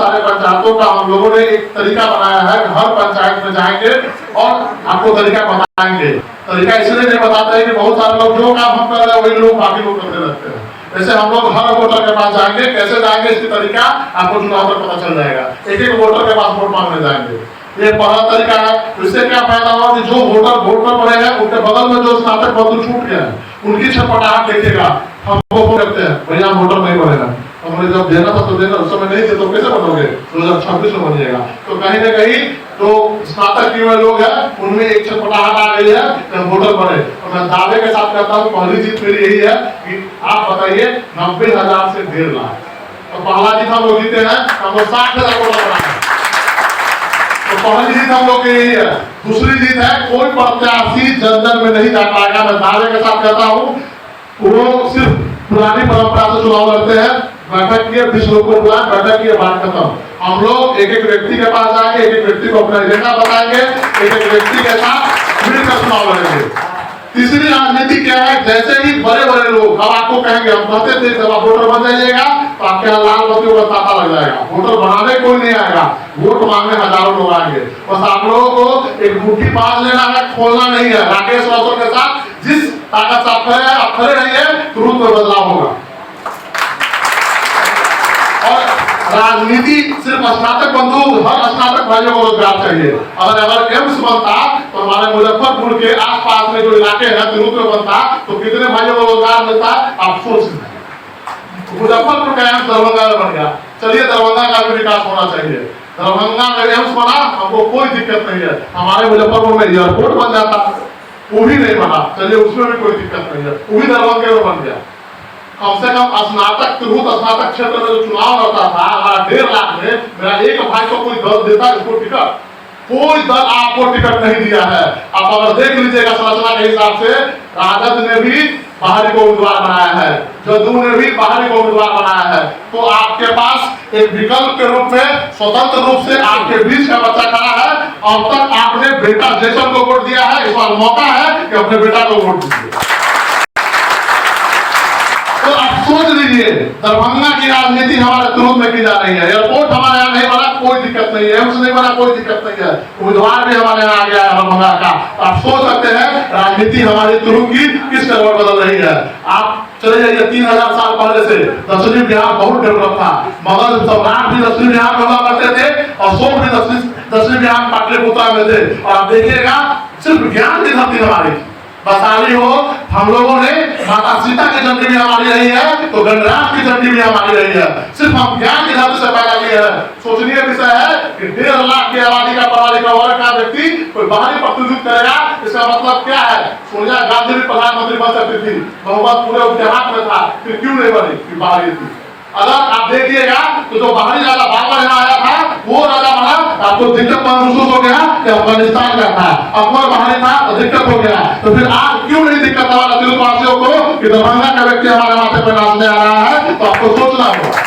सारे पंचायतों का हम लोगों ने एक तरीका बनाया है, हर पंचायत में जाएंगे और आपको तरीका बताएंगे। तरीका इसलिए नहीं बताते हैं कि बहुत सारे लोग जो काम हम कर रहे हैं वही लोग बाकी लोग करते रहते हैं। जैसे हम लोग हर वोटर के पास जाएंगे, कैसे जाएंगे इसकी तरीका आपको चुनाव में पता चल जाएगा। एक एक वोटर के पास वोट मांगने जाएंगे, ये पहला तरीका है। इससे क्या फायदा हुआ कि जो वोटर वोट में पड़े हैं उनके बगल में जो स्नातक बंधु छूट गया है उनकी छटपटाहट देखेगा, हम वो करते हैं भैया वोटर नहीं पड़ेगा, हमने जब देना था तो देना, उस समय नहीं थे तो कैसे बनोगे, 2026 में बनिएगा। तो कहीं ना कहीं जो स्नातक किए हुए लोग हैं उनमें एक छटपटाहट आ गई है वोटर बने। और मैं दावे के साथ कहता हूँ पहली जीत मेरी यही है कि आप बताइए 90,000 से 1.5 लाख, तो पहला जीत हम लोग जीते हैं, हम लोग 60,000 वोटर बनाए। तो पहली जीत हम लोग की यही है। दूसरी जीत है कोई प्रत्याशी जन में नहीं जा पाएगा। मैं दावे के साथ कहता हूँ वो सिर्फ पुरानी परंपरा से चुनाव लड़ते हैं, बैठक किए 20 लोग को बुलाए, बैठक किए बात खत्म। हम लोग एक एक व्यक्ति के पास जाएंगे, एक एक व्यक्ति को अपना एजेंडा बताएंगे, एक एक व्यक्ति के साथ मिलकर चुनाव लड़ेंगे। तीसरी राजनीति क्या है, जैसे ही बड़े बड़े लोग अब आपको कहेंगे, हम कहते थे जब आप वोटर बन जाइएगा तो आपके यहाँ लाल बत्तियों का तांता लग जाएगा, वोटर बनाने कोई नहीं आएगा, वोट मांगने हजारों लोग आएंगे। बस आप लोगों को एक मुट्ठी बांध लेना है, खोलना नहीं है। राकेश रोशन के साथ जिस ताकत से आप खड़े रहिए, तुरंत में बदलाव होगा। और राजनीति सिर्फ स्नातक बंधु, हर स्नातक भाइयों को रोजगार चाहिए। अगर एम्स बनता तो हमारे मुजफ्फरपुर के आसपास में जो इलाके हैं तिरुपति में बनता तो कितने भाइयों को रोजगार मिलता, आप सोच। मुजफ्फरपुर का एम्स दरभंगा में बन गया, चलिए दरभंगा का भी विकास होना चाहिए। दरभंगा में एम्स बना, हमको कोई दिक्कत नहीं है। हमारे मुजफ्फरपुर में एयरपोर्ट बन जाता, वो भी नहीं बना, चलिए उसमें भी कोई दिक्कत नहीं है, वो भी दरभंगे में बन गया। कम से कम स्नातक स्नातक क्षेत्र में जो चुनाव होता था हमारा 1.5 लाख में, मेरा एक भाई को कोई दल देता इसको टिकट, कोई दल आपको टिकट नहीं दिया है। आप अगर देख लीजिएगा संरचना के हिसाब से, राजद ने भी बाहरी को उम्मीदवार बनाया है, जदयू ने भी बाहरी को उम्मीदवार बनाया है। तो आपके पास एक विकल्प के रूप में स्वतंत्र रूप से आपके बीच का बच्चा खड़ा है। अब तक आपने बेटा जैसन को वोट दिया है, इस बार मौका है कि अपने बेटा को वोट दीजिए। तो आप सोच लीजिए, दरभंगा की राजनीति हमारे तुरंत में की जा रही है। एयरपोर्ट हमारे यहाँ नहीं बना, कोई दिक्कत नहीं है, एम्स नहीं बना, कोई दिक्कत नहीं है, उम्मीदवार भी हमारे यहाँ आ गया है दरभंगा का। आप सोच सकते हैं राजनीति हमारी तुरंत की किस तरह बदल रही है। आप चले जाइए 3000 साल पहले से दक्षिणी बिहार बहुत डेवलप था, मगध सम्राट भी दक्षिणी बिहार में हुआ करते थे, अशोक भी दक्षिणी बिहार पाटलिपुत्र में थे। और आप देखिएगा सिर्फ ज्ञान की धरती हमारी बसाली हो, हम लोगों ने माता सीता की जन्म भी हमारी रही है, तो गणराज की जन्म भी हमारी रही है। सिर्फ हम ज्ञान की धरती से पैदा किए हैं। सोचनीय विषय है कि 1.5 लाख की आबादी का पढ़ा लिखा वर्ग का व्यक्ति कोई बाहरी प्रतिनिधित्व करेगा, इसका मतलब क्या है? सोनिया गांधी भी प्रधानमंत्री बन सकती थी, बहुमत पूरे उनके हाथ में था, फिर क्यों नहीं बनी? कि बाहरी थी। अगर आप देखिएगा तो जो बाहरी राजा बाबर यहाँ आया था वो राजा बना, आपको दिक्कत महसूस हो गया कि अफगानिस्तान का था, अकबर बाहरी था तो दिक्कत हो गया। तो फिर आज क्यों नहीं दिक्कत हमारे तिरुपतिवासियों को कि दरभंगा का व्यक्ति हमारे माथे पर नाचने आ रहा है? तो आपको सोचना होगा।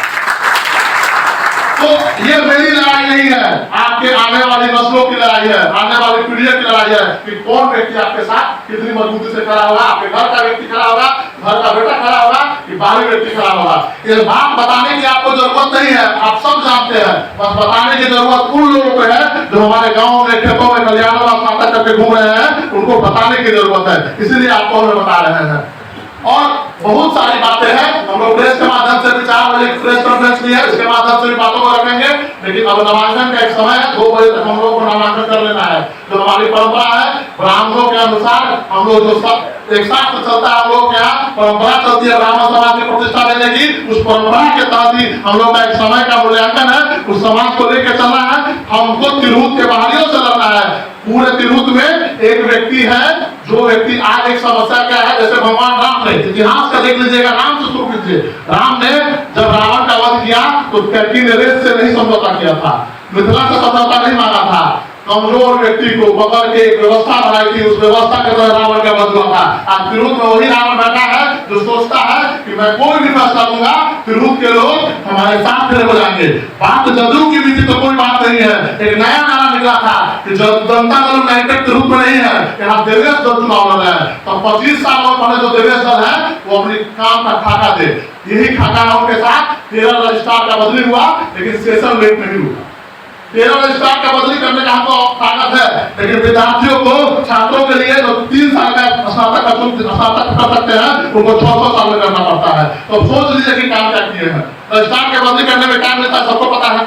तो ये मेरी लड़ाई नहीं है, आपके आने वाली नस्लों की लड़ाई है, आने वाली पीढ़ियों की लड़ाई है कि कौन व्यक्ति आपके साथ कितनी मजबूती से खड़ा होगा। आपके घर का व्यक्ति खड़ा होगा, घर का बेटा खड़ा होगा कि बाहरी व्यक्ति खड़ा होगा। ये बात बताने की आपको जरूरत नहीं है, आप सब जानते हैं। बस बताने की जरूरत उन लोगों को है जो हमारे गाँव में खेतों में कल्याण स्नातक करके घूम रहे हैं, उनको बताने की जरूरत है, इसीलिए आपको हमें बता रहे हैं। और बहुत सारी बातें हैं, हम लोग प्रेस के माध्यम से भी 4 बजे प्रेस कॉन्फ्रेंस की है, इसके माध्यम से भी बातों को रखेंगे। लेकिन अब नामांकन का एक समय है, 2 बजे तक हम लोग को नामांकन कर लेना है। जो हमारी परंपरा है ब्राह्मणों के अनुसार, हम लोग जो सब एक शास्त्र चलता है, हम लोग के यहाँ परंपरा चलती है ब्राह्मण समाज की प्रतिष्ठा देने की, उस परंपरा के तहत ही हम लोग का एक समय का मूल्यांकन है, उस समाज को लेकर चलना है। हमको तिरहुत के बाहरियों से लड़ना है। पूरे तिरहुत में एक व्यक्ति है, जो व्यक्ति आज एक समस्या क्या है, जैसे भगवान राम ने, इतिहास का देख लीजिएगा, राम से शुरू कीजिए। राम ने जब रावण का वध किया तो कैकी नरेश से नहीं समझौता किया था, मिथिला से समझौता नहीं मांगा था। कमजोर व्यक्ति को पकड़ के एक व्यवस्था बनाई थी, उस व्यवस्था के तहत रावण का वध हुआ था। आज तिरहुत में वही रावण बैठा है जो सोचता है कि मैं कोई भी फैसला लूंगा, तिरहुत के लोग हमारे साथ खड़े हो जाएंगे। बात जदयू की भी थी तो कोई बात नहीं है। एक नया नारा निकला था कि जब जनता दल कैंडिडेट के रूप में नहीं है, यहाँ देवेश दल चुनाव लड़ रहा है। तो 25 साल और पहले जो देवेश दल है वो अपनी काम का खाका दे, यही खाका है उनके साथ। 13 रजिस्ट्रार का बदली हुआ लेकिन सेशन लेट नहीं हुआ। 13 रजिस्ट्रार का बदली करने का हमको ताकत है, लेकिन विद्यार्थियों को, छात्रों के लिए जो 3 साल का स्नातक कर सकते हैं उनको 600 साल में करना पड़ता है। तो सोच लीजिए कि काम क्या किए हैं। रजिस्ट्रार के बदली करने में टाइम लेता है, सबको पता है।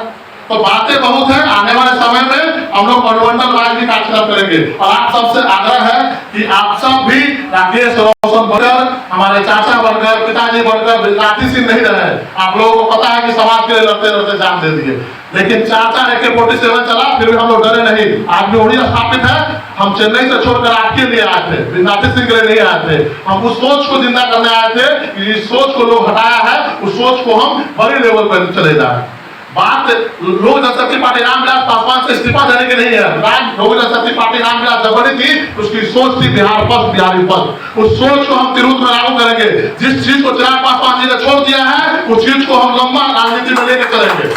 तो बातें बहुत है, आने वाले समय में हम लोग अनुमंडल राज भी कार्यक्रम करेंगे। और आप सबसे आग्रह है कि आप सब भी राकेश रोशन बनकर, हमारे चाचा बनकर, पिताजी बनकर राठी सिंह नहीं रहे। आप लोगों को पता है कि समाज के लिए लड़ते लड़ते जान दे दिए, लेकिन चाचा AK-47 चला फिर भी हम लोग डरे नहीं। आज भी वही स्थापित है। हम चेन्नई से छोड़कर आपके लिए आए थे, राठी सिंह के लिए नहीं आए थे। हम उस सोच को जिंदा करने आए थे कि इस सोच को लोग हटाया है, उस सोच को हम बड़े लेवल पर चले जाए। बात लोक जनशक्ति पार्टी रामविलास पासवान से इस्तीफा देने की नहीं है। लोक जनशक्ति पार्टी रामविलास जब बनी थी उसकी सोच थी बिहार फर्स्ट, बिहारी फर्स्ट। उस सोच को हम तिरहुत में लागू करेंगे। जिस चीज को चिराग पासवान जी ने छोड़ दिया है उस चीज को हम लंबा राजनीति में लेकर चलेंगे।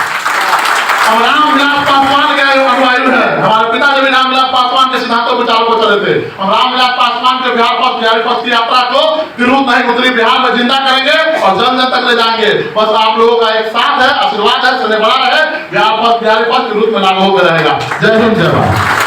हम रामविलास पासवान के अनुयायी है, हमारे पिताजी भी रामविलास पासवान के सिद्धांतों विचारों को चले थे। हम रामविलास पासवान के बिहार फर्स्ट, बिहारी फर्स्ट की यात्रा को तिरहुत नहीं उत्तरी बिहार में जिंदा करेंगे और जन जन तक ले जाएंगे। बस आप लोगों का एक साथ है, आशीर्वाद है, स्नेह बना रहे। बिहार फर्स्ट, बिहारी फर्स्ट तिरहुत में लागू होकर रहेगा। जय हिंद, जय भारत।